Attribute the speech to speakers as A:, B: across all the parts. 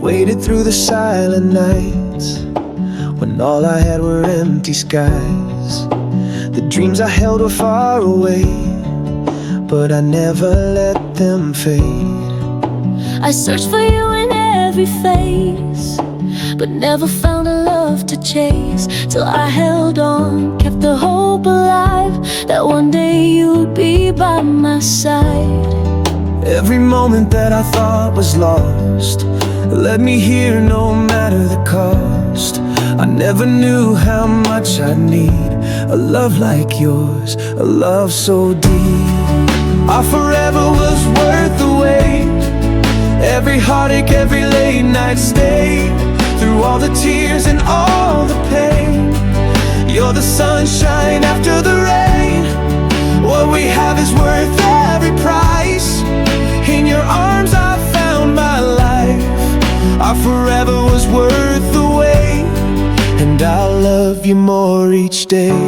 A: waited through the silent nights when all I had were empty skies. The dreams I held were far away, but I never let them fade.
B: I searched for you in every phase, but never found a love to chase. Till I held on, kept the hope alive, that one day you'd be by my side.
A: Every moment that I thought was lost led me here no matter the cost. I never knew how much I'd need a love like yours, a love so deep. Our forever was worth the wait. Every heartache, every late night stay, through all the tears and all the pain. You're the sunshine after the rain. What we have is worth every price. In your arms I found my life. Our forever was worth the wait, and I'll love you more each day.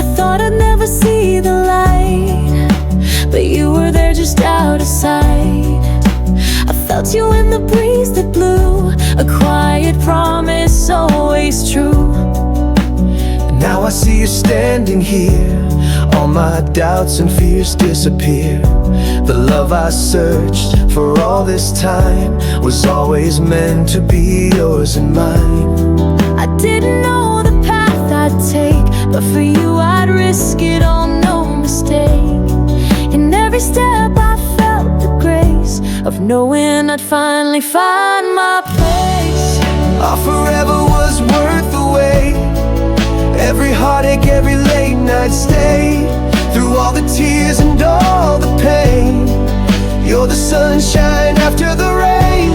B: I thought I'd never see the light, but you were there just out of sight. I felt you in the breeze that blew, a quiet promise always true.
A: And now I see you standing here, all my doubts and fears disappear. The love I searched for all this time was always meant to be yours and mine.
B: I didn't know the path I'd take, but for you I'd risk it all, no mistake. In every step I felt the grace of knowing I'd finally find my place.
A: Our forever was worth the wait. Every heartache, every late night stay, through all the tears and all the pain. You're the sunshine after the rain.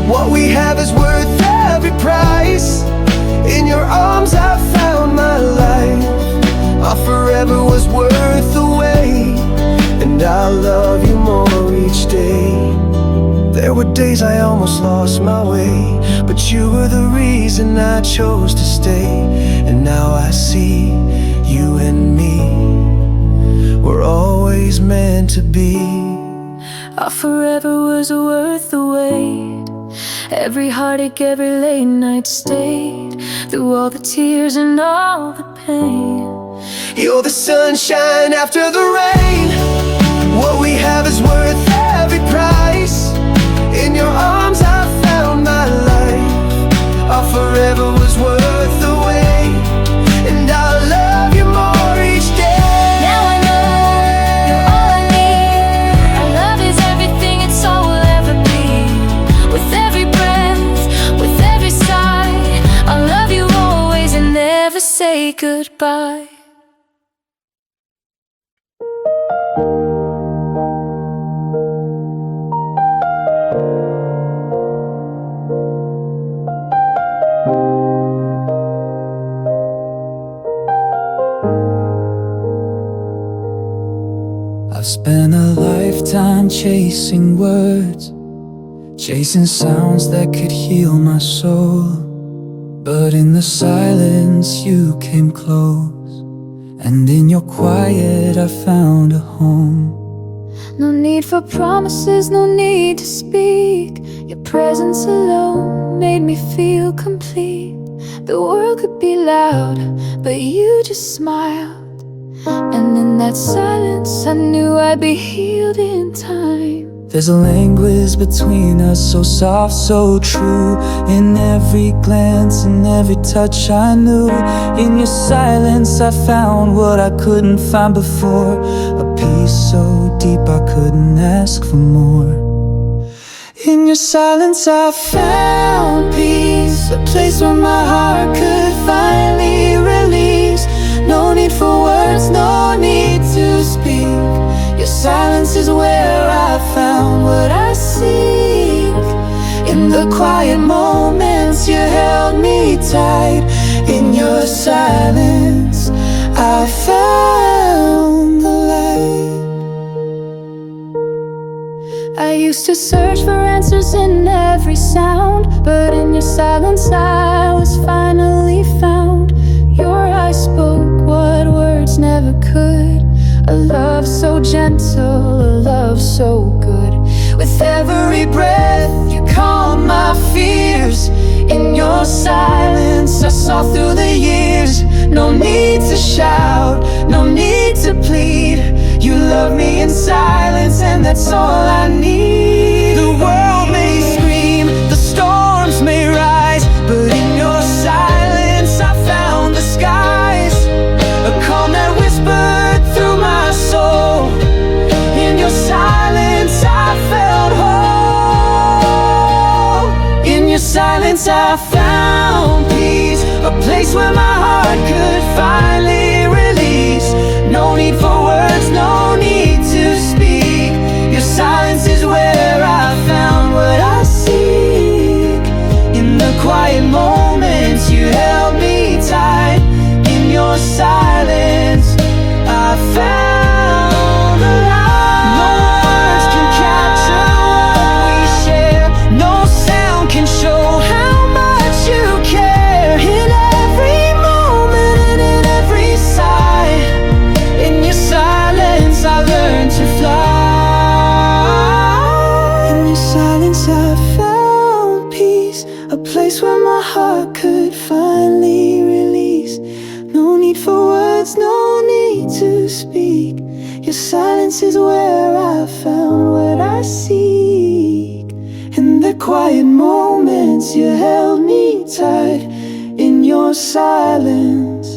A: What we have is worth every price. In your arms I found my life. Our forever was worth the wait, and I'll love you more each day. There were days I almost lost my way, but you were the reason I chose to stay. And now I see you and me, we're always meant to be.
B: Our forever was worth the wait. Every heartache, every late night stayed, through all the tears and all the pain.
A: You're the sunshine after the rain. What we have is worth every price. In your arms I found my life. Our forever was worth the wait, and I'll love you more each day.
B: Now I know you're all I need. Our love is everything, it's all we'll ever be. With every breath, with every sigh, I'll love you always and never say goodbye.
A: I've spent a lifetime chasing words, chasing sounds that could heal my soul. But in the silence you came close, and in your quiet I found a home.
B: No need for promises, no need to speak. Your presence alone made me feel complete. The world could be loud, but you just smiled. And in that silence I knew I'd be healed in time.
A: There's a language between us, so soft, so true. In every glance and every touch I knew. In your silence I found what I couldn't find before, a peace so deep I couldn't ask for more. In your silence I found peace, a place where my heart could finally release. No need for words, no need to speak. Your silence is where I found what I seek. In the quiet moments you held me tight. In your silence I found the light. I used to search for answers in every sound, but in your silence I was finally found. Your eyes spoke what words never could. A love so gentle, a love so
B: so good. With every breath, you calm my fears. In your silence, I saw through the years. No need to shout, no need to plead. You love me in silence, and that's all I need. The world may scream, the storms may rise, but in your silence I found the skies. A calm that whispered through my soul. In your silence I felt whole. In your silence I found peace, a place where my heart could finally release. No need for words, no need to speak. Your silence is where I found what I seek. In the quiet moments you held me tight. In your silence I found the light. No words can capture what we share. No sound can show how much you care. In every moment and in every sigh, in your silence I learned to fly. In your silence I found peace, a place where my heart could finally release. No need for words, no need to speak. Your silence is where I found what I seek. In the quiet moments you held me tight. In your silence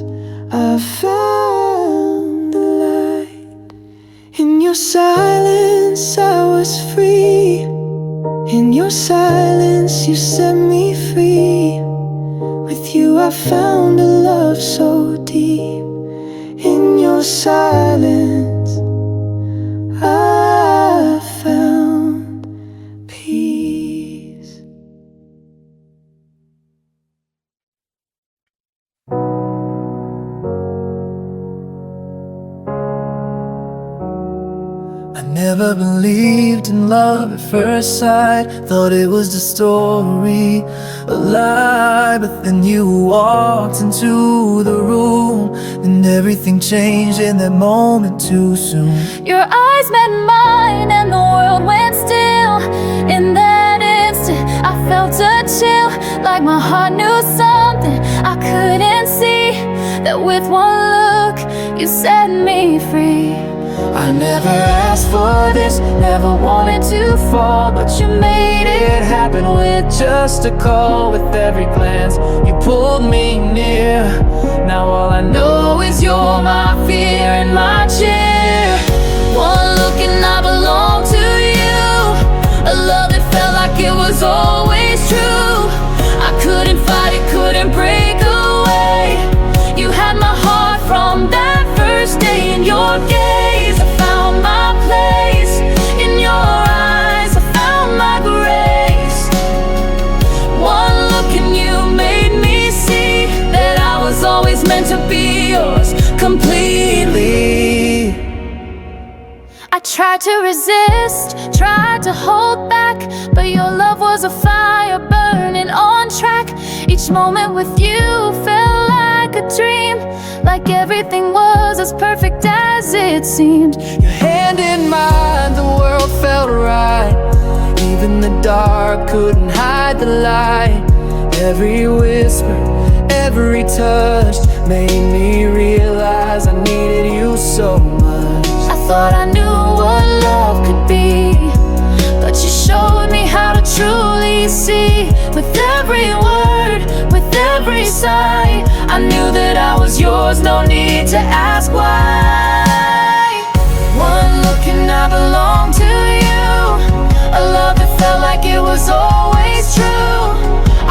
B: I found the light. In your silence I was free. In your silence you set me free. With you I found a love so deep. In your silence I found peace.
A: I never believed in love at first sight. Thought it was the story, a lie. But then you walked into the room, and everything changed in that moment too soon.
B: Your eyes met mine and the world went still. In that instant I felt a chill, like my heart knew something I couldn't see. That with one look you set me free.
A: I never asked for this, never wanted to fall, but you made it happen with just a call. With every glance you pulled me near. Now all I know is you're my fear and my cheer. One look and I belong to you, a love that felt like it was always true. I couldn't fight it, couldn't break away. You had my heart from that first day. In your gaze I found my place. In your eyes I found my grace. One look and you made me see that I was always meant to be yours completely. I tried to resist, tried to hold back, but your love was a fire burning on track. Each moment with you felt like a dream, like everything was as perfect as it seemed. Your hand in mine, the world felt right. Even the dark couldn't hide the light. Every whisper, every touch made me realize I needed you so much.
B: I thought I knew what love could be, but you showed me how to truly see. With every word, with every sigh, I knew that I was yours, no need to ask why. One look and I belong to you, a love that felt like it was always true.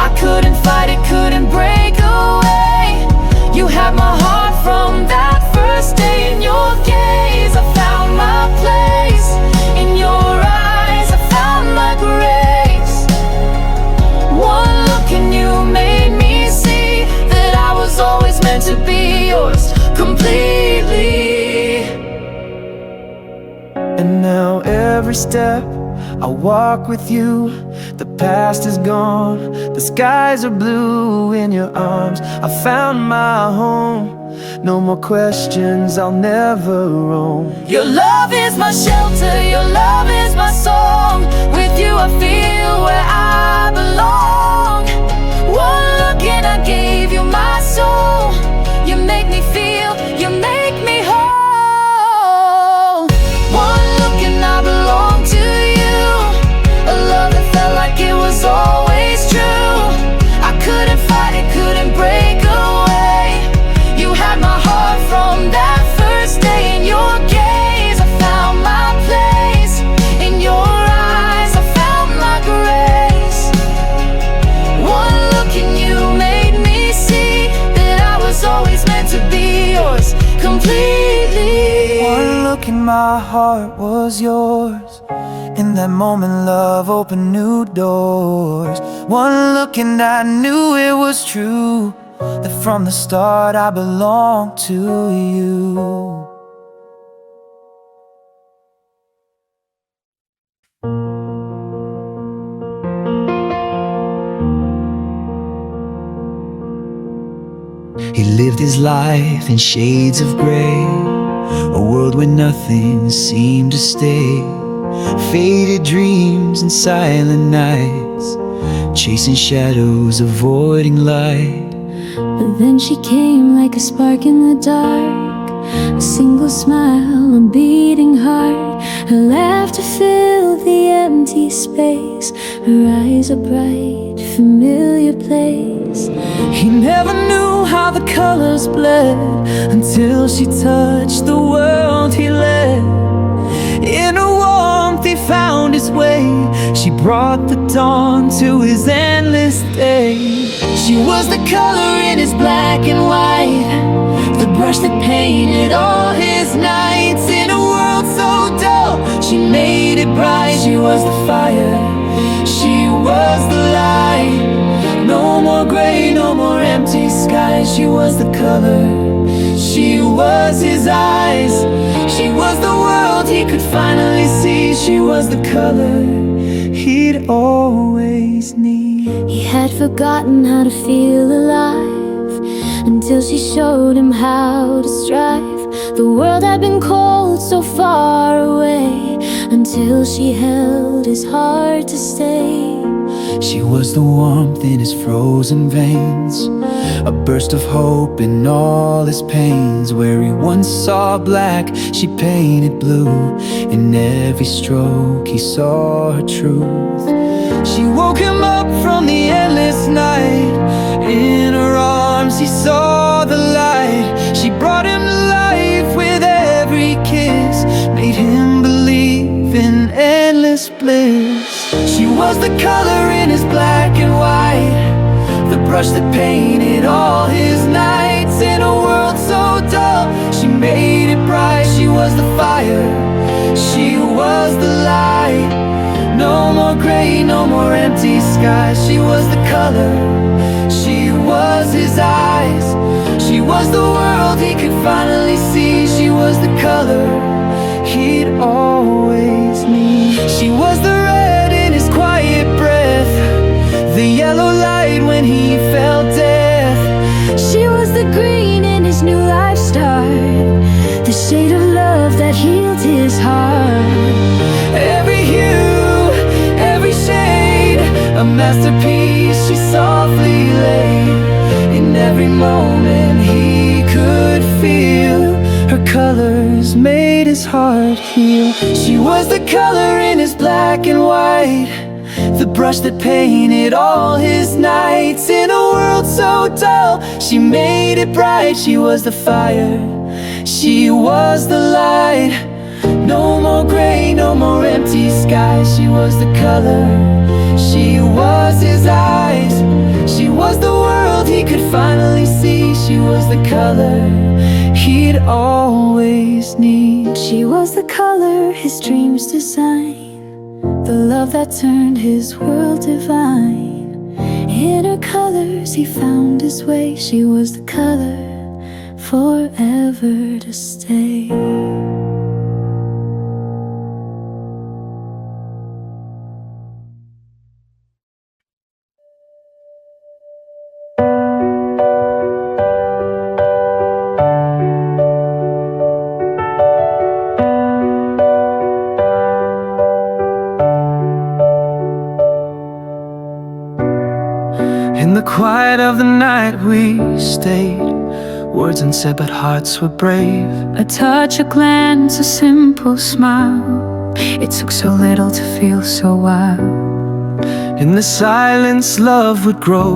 B: I couldn't fight it, couldn't break away. You had my heart from that first day. In your gaze I found my place. In your eyes I found my grace. One look and you made me see that I was always meant to be yours completely.
A: And now every step I walk with you, the past is gone, the skies are blue. In your arms I found my home. No more questions, I'll never roam.
B: Your love is is my shelter, your love is my song. With you I feel where I belong. One look and I gave you my soul. You make me feel, you make me whole. One look and I belong to you. A love that felt like it was always true. I couldn't fight it, couldn't break away. You had my heart from that first day. In your gaze I found my place. In your eyes I found my grace. One look and you made me see that I was always meant to be yours completely.
A: One look and my heart was yours. In that moment love opened new doors. One look and I knew it was true, that from the start I belonged to you. He lived his life in shades of gray, a world where nothing seemed to stay. Faded dreams and silent nights, chasing shadows, avoiding light.
B: But then she came like a spark in the dark, a single smile, a beating heart. Her laughter filled the empty space, her eyes a bright, familiar place.
A: He never knew how the colors bled until she touched the world he led. In her warmth he found his way. She brought the dawn to his endless day. She was the color in his black and white, the brush that painted all his nights. In a world so dull, she made it bright. She was the fire, she was the light. No more gray, no more empty skies. She was the color, she was his eyes. She was the world he could finally see. She was the color he'd always need.
B: He had forgotten how to feel alive until she showed him how to strive. The world had been cold, so far away, until she held his heart to stay.
A: She was the warmth in his frozen veins, a burst of hope in all his pains. Where he once saw black, she painted blue. In every stroke he saw her truth. She woke him up from the endless night. In her arms he saw the light. She brought him to life with every kiss, made him believe in endless bliss. She was the color in his black and white, the brush that painted all his nights. In a world so dull, she made it bright. She was the fire, she was the light. No more gray, no more empty skies. She was the color, she was his eyes. She was the world he could finally see. She was the color he'd always need. She was the red in his quiet breath, the yellow light when he felt death.
B: She was the green in his new life start, the shade of love that healed his heart.
A: Every hue, every shade, a masterpiece she softly laid. In every moment he could feel her colors made his heart heal. She was the color in his black and white, the brush that painted all his nights. In a world so dull, she made it bright. She was the fire, she was the light. No more gray, no more empty skies. She was the color, she was his eyes. She was the world he could finally see. She was the color he'd always need.
B: She was the color his dreams design, the love that turned his world divine. In her colors he found his way. She was the color forever to stay.
A: quiet of the night we stayed. Words unsaid but hearts were brave.
B: A touch, a glance, a simple smile. It took so little to feel so wild.
A: In the silence love would grow,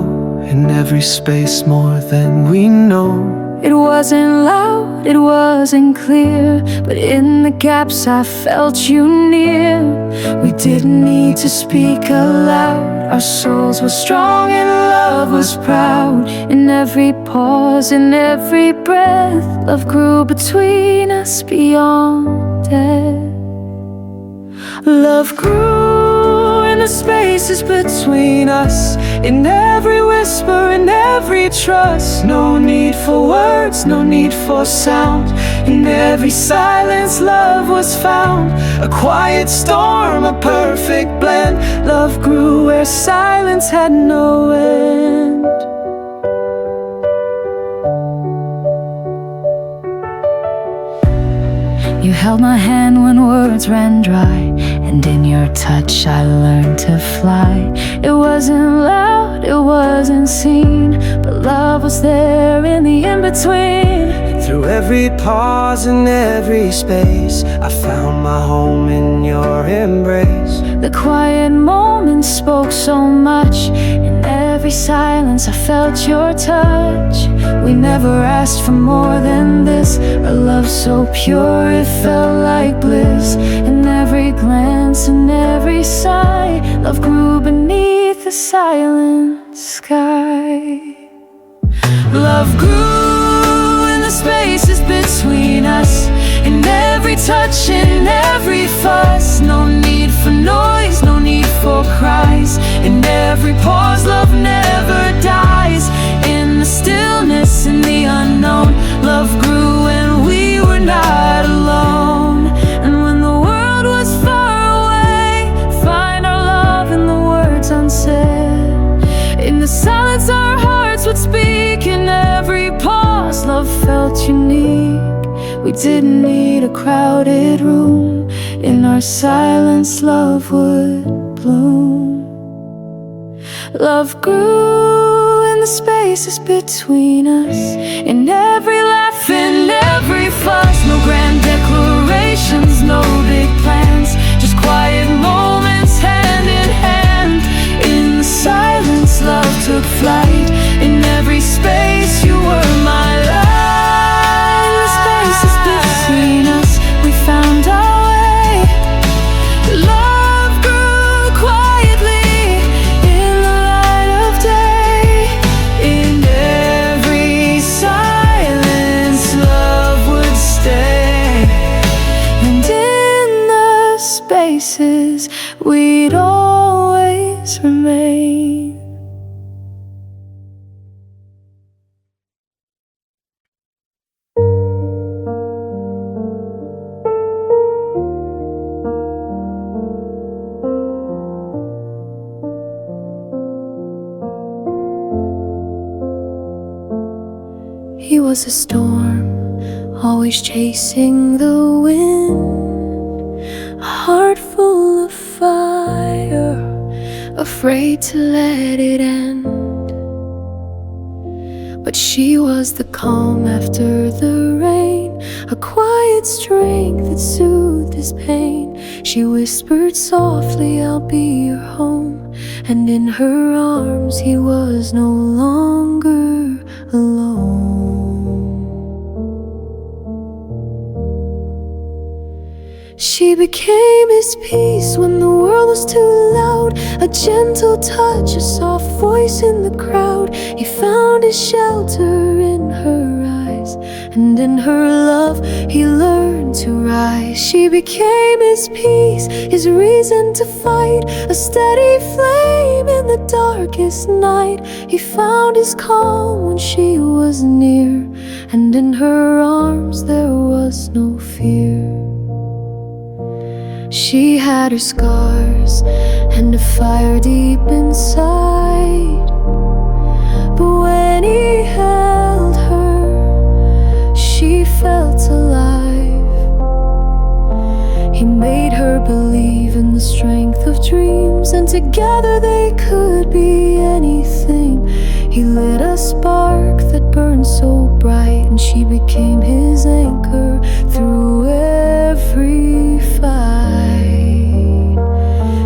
A: in every space more than we know.
B: It wasn't loud, it wasn't clear, but in the gaps I felt you near. We didn't need to speak aloud. Our souls were strong and love was proud. In every pause, in every breath, love grew between us beyond death. Love grew in the spaces between us, in every whisper, in every trust. No need for words, no need for sound. In every silence love was found. A quiet storm, a perfect blend. Love grew where silence had no end. You held my hand when words ran dry, and in your touch I learned to fly. It wasn't loud, it wasn't seen, but love was there in the in-between.
A: Through every pause and every space, I found my home in your embrace.
B: The quiet moments spoke so much. In every silence I felt your touch. We never asked for more than this. Our love so pure it felt like bliss. In every glance, in every sigh, love grew beneath the silent sky. Love grew in the spaces between us, in every touch, in every fuss. No need for noise, no need for cries. In every pause, love never dies. In the stillness, in the unknown, love grew when we were not alone. And when the world was far away, find our love in the words unsaid. In the silence our hearts would speak. In every pause, love felt unique. We didn't need a crowded room. In our silence, love would bloom. Love grew in the spaces between us, in every laugh, in every fuss. No grand declarations, no big plans, just quiet moments hand in hand. In the silence, love took flight. In every space, you were my light. In the spaces between us, we found our way. Love grew quietly in the light of day. In every silence, love would stay. And in the spaces, we'd always remain. He was a storm, always chasing the wind. A heart full of fire, afraid to let it end. But she was the calm after the rain, a quiet strength that soothed his pain. She whispered softly, I'll be your home. And in her arms he was no longer alone. She became his peace when the world was too loud. A gentle touch, a soft voice in the crowd. He found his shelter in her eyes, and in her love he learned to rise. She became his peace, his reason to fight. A steady flame in the darkest night. He found his calm when she was near, and in her arms there was no fear. She had her scars and a fire deep inside, but when he held her, she felt alive. He made her believe in the strength of dreams, and together they could be anything. He lit a spark that burned so bright, and she became his anchor through every fight.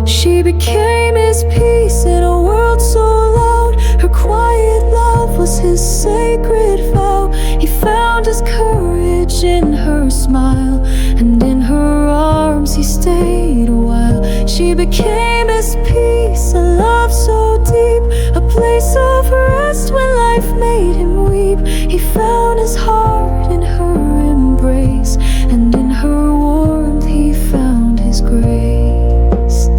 B: She became his peace in a world so loud. Her quiet love was his sacred vow. He found his courage in her smile, and in her arms he stayed a while. She became his peace, a love so deep, a place of rest when life made him weep. He found his heart in her embrace, and in her warmth he found his grace.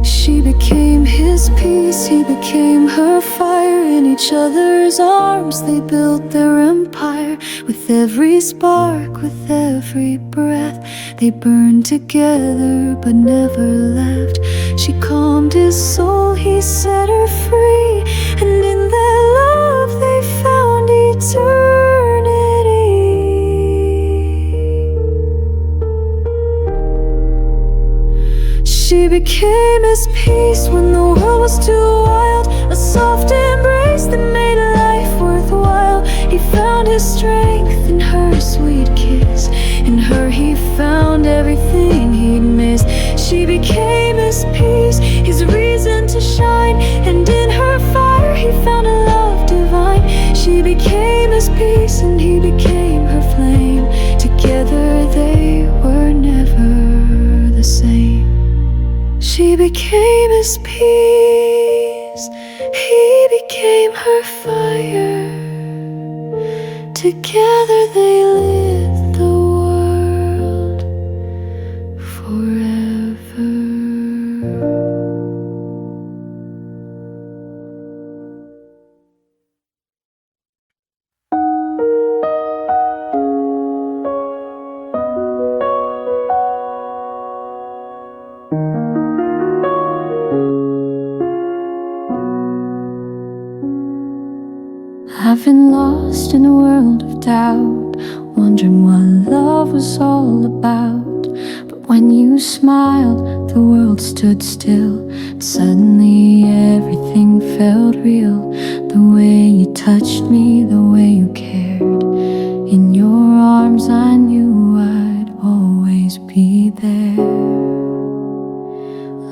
B: She became his peace, he became her fire. In each other's arms they built their empire. With every spark, with every breath, they burned together but never left. She calmed his soul, he set her free, and in their love they found eternity. She became his peace when the world was too wild, a soft embrace that made life worthwhile. He found his strength in her sweet kiss, in her he found everything he'd missed. She became his peace, his reason to shine, and in her fire he found a love divine. She became his peace and he became her flame. Together they were never the same. She became his peace, he became her fire. Together they lit the world forever. I've been lost in a world of doubt, wondering what love was all about. But when you smiled, the world stood still, and suddenly everything felt real. The way you touched me, the way you cared. In your arms I knew I'd always be there.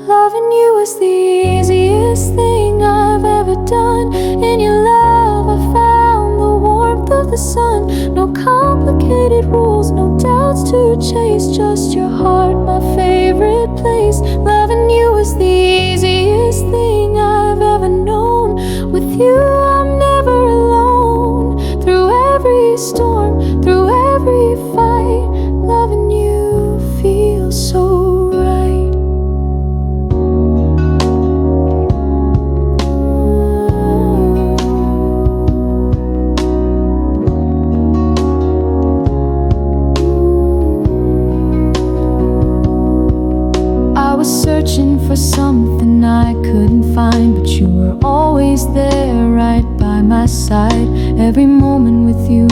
B: Loving you was the easiest thing I've ever done. In your love I found the warmth of the sun. No complicated rules, no doubts to chase, just your heart, my favorite place. Loving you was the easiest thing I've ever known. With you I'm never alone. Through every storm, through every fight, loving you feels so right. Searching for something I couldn't find, but you were always there, right by my side. Every moment with you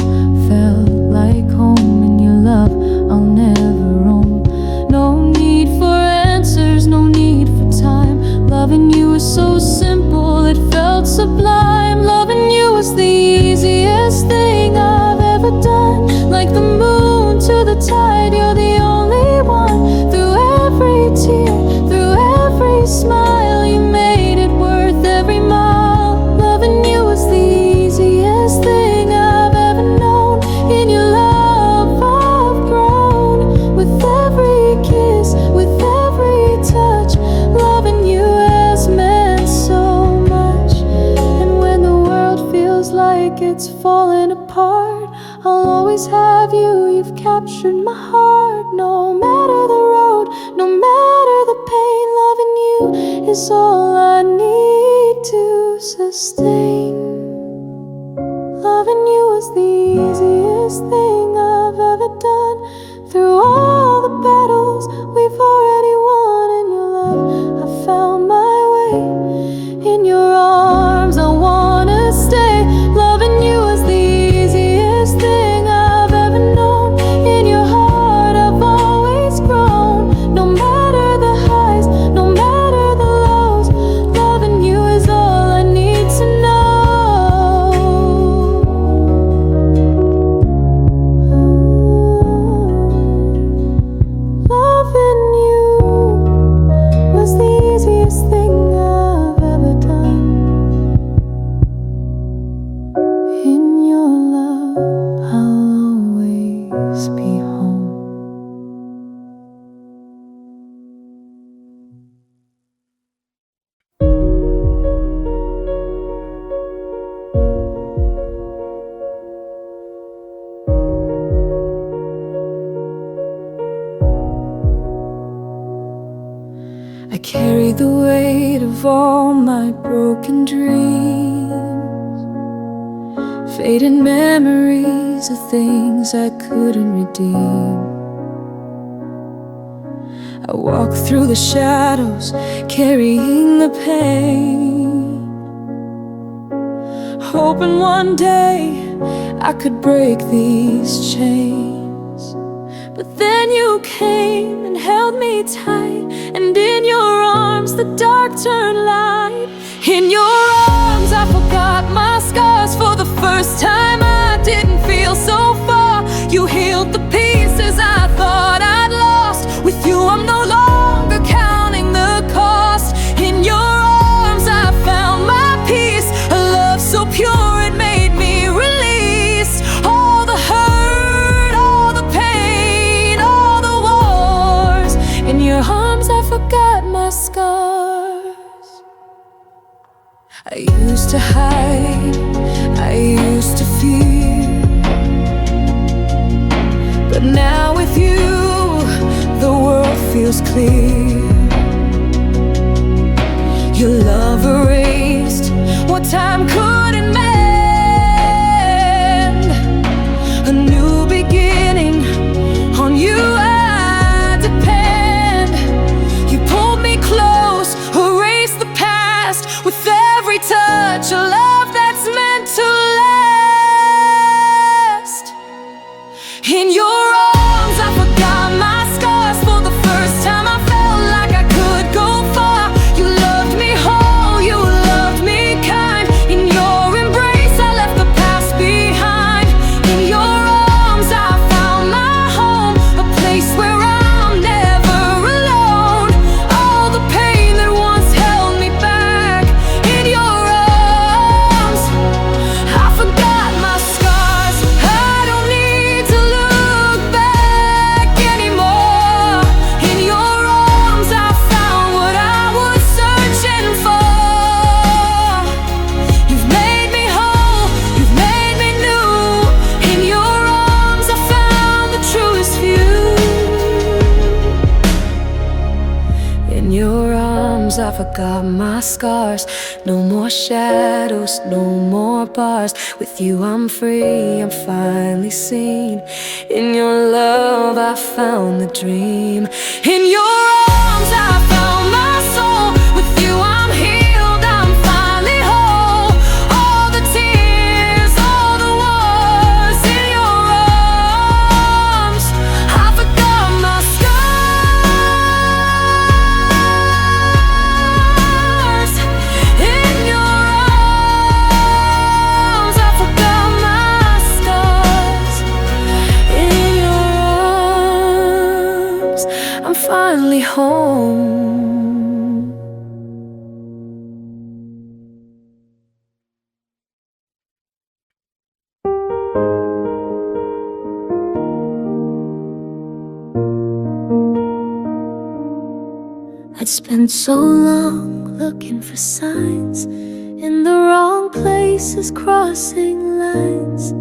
B: felt like home. In your love I'll never roam. No need for answers, no need for time. Loving you was so simple, it felt sublime. Loving you was the easiest thing I've ever done. Like the moon to the tide, you're the only one. Through every tear, smile, you made it worth every mile. Loving you was the easiest thing I've ever known. In your love I've grown. With every kiss, with every touch, loving you has meant so much. And when the world feels like it's falling apart, I'll always have you, you've captured my heart. No matter the road, no matter the pain, loving you is all I need to sustain. Loving you was the easiest thing I've ever done. Through all the battles we've already won, in your love I found my way. In your arms I wanna stay. Loving you was the easiest thing I've ever known. In your heart I've always grown. No matter the highs, no matter the lows, loving you is all I need to know. carried the weight of all my broken dreams, faded memories of things I couldn't redeem. I walk through the shadows, carrying the pain, hoping one day I could break these chains. But then you came and held me tight, and in your arms the dark turned light. In your arms I forgot my scars. For the first time I didn't feel so far. You healed the pieces I thought I'd lost. With you I'm no longer counting the cost. In your arms I found my peace, a love so pure it made me release all the hurt, all the pain, all the wars. In your arms I forgot my scars. I used to hide, I used to fear, but now with you the world feels clear. Your love erased what time couldn't mend. A new beginning, on you I depend. You pulled me close, erased the past. With every touch, a love that's meant to last. In your arms I forgot my scars. For the first time I felt like I could go far. You loved me whole, you loved me kind. In your embrace I left the past behind. In your arms I found my home, a place where I'm never alone. All the pain that once held me back, in your arms I forgot my scars. I don't need to look back anymore. In your arms I found what I was searching for. You've made me whole, you've made me new. In your arms I found the truest view. In your arms I forgot my scars. No more shadows, no more bars. With you I'm free, I'm finally seen. In your love I found the dream. In your arms I found my soul. With you I'm healed, I'm finally whole. All the tears, all the wars. In your arms I forgot my scars. In your arms I forgot my scars. In your arms I'm finally home. I'd spent so long looking for signs in the wrong places, crossing lines.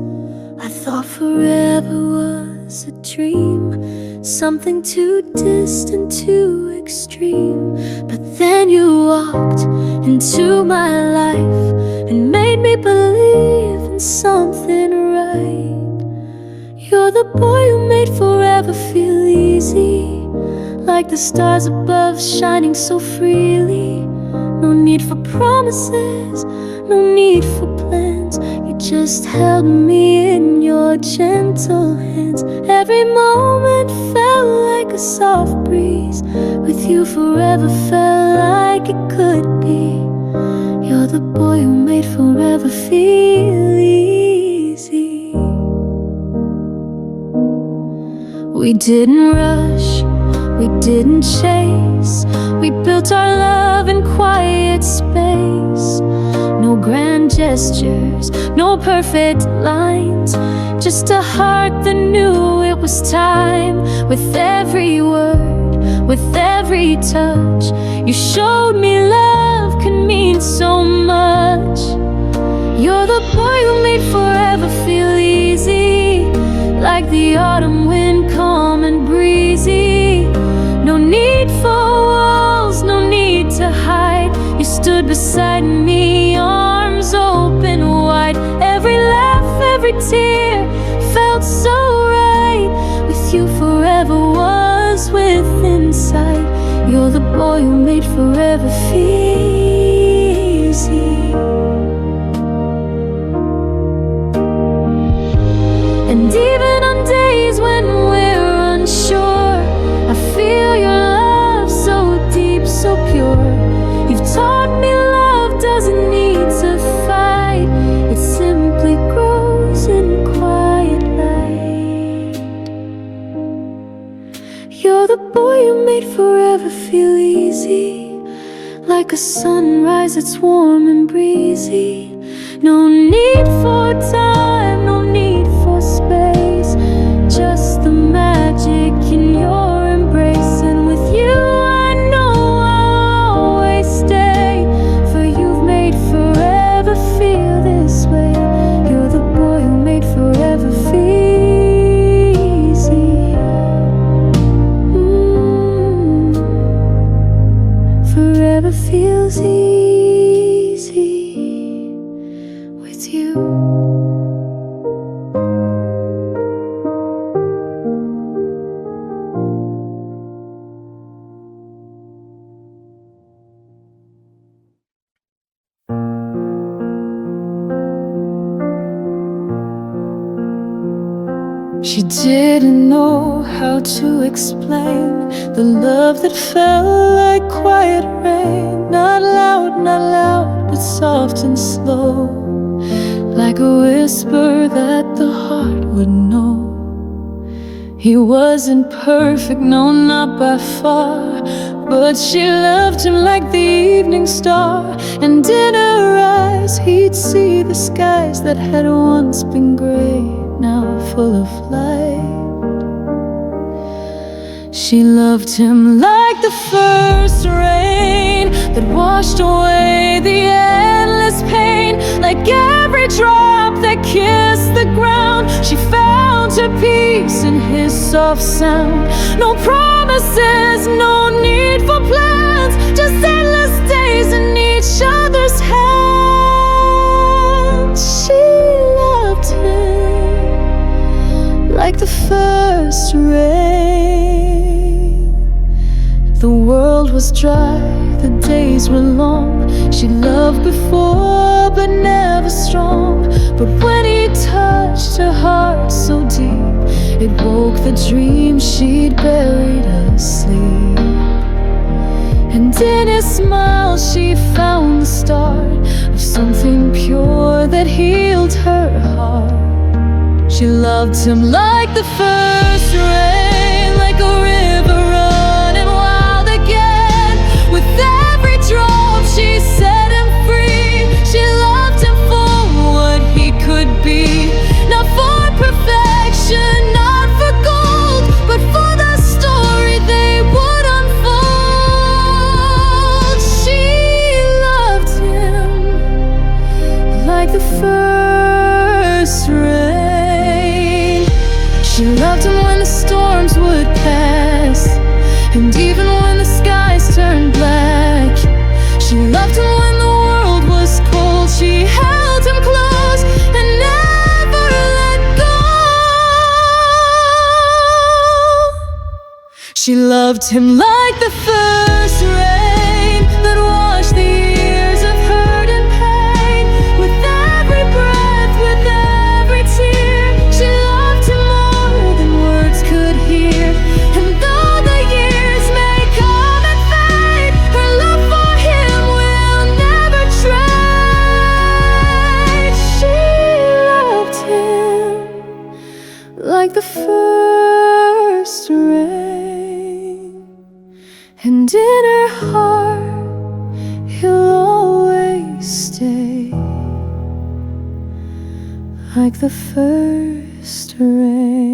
B: I thought forever was a dream, something too distant, too extreme. But then you walked into my life and made me believe in something right. You're the boy who made forever feel easy, like the stars above shining so freely. No need for promises, no need for plans. You just held me in your gentle hands. Every moment felt like a soft breeze. With you forever felt like it could be. You're the boy who made forever feel easy. We didn't rush, we didn't chase. We built our love in quiet space. No grand gestures, no perfect lines, just a heart that knew it was time. With every word, with every touch, you showed me love can mean so much. You're the boy who made forever feel easy, like the autumn wind, calm and breezy. No need for walls, no need to every tear felt so right. With you forever was within sight. You're the boy who made forever feel easy. And even on days when we're unsure, I feel your love so deep, so pure. You've taught me love doesn't need to fight. It simply grows in quiet light. You're the boy who made forever feel easy. Like a sunrise, it's warm and breezy. No need for time, no need for space. Just the magic in your embrace. And with you I know I'll always stay. For you've made forever feel this way. You're the boy who made forever feel easy. Forever feels easy with you. She didn't know how to explain the love that felt like quiet rain. Not loud, not loud, but soft and slow. Like a whisper that the heart would know. He wasn't perfect, no, not by far, but she loved him like the evening star. And in her eyes he'd see the skies that had once been gray, now full of light. She loved him like the first rain that washed away the endless pain. Like every drop that kissed the ground, she found her peace in his soft sound. No promises, no need for plans, just endless days in each other's hands. She loved him like the first rain. The world was dry, the days were long. She loved before, but never strong. But when he touched her heart so deep, it woke the dream she'd buried asleep. And in his smile she found the start of something pure that healed her heart. She loved him like the first rain, like a river running wild again. With every drop she set him free. She loved him for what he could be, not for perfection, not for gold, but for the story they would unfold. She loved him like the first rain. She loved him when the storms would pass, and even when the skies turned black. She loved him when the world was cold. She held him close and never let go. She loved him like the first rain that washed the years of hurt and pain. With every breath, with every tear, she loved him more than words could hear. And though the years may come and fade, her love for him will never trade. She loved him like the first rain, and in her heart he'll always stay, like the first rain.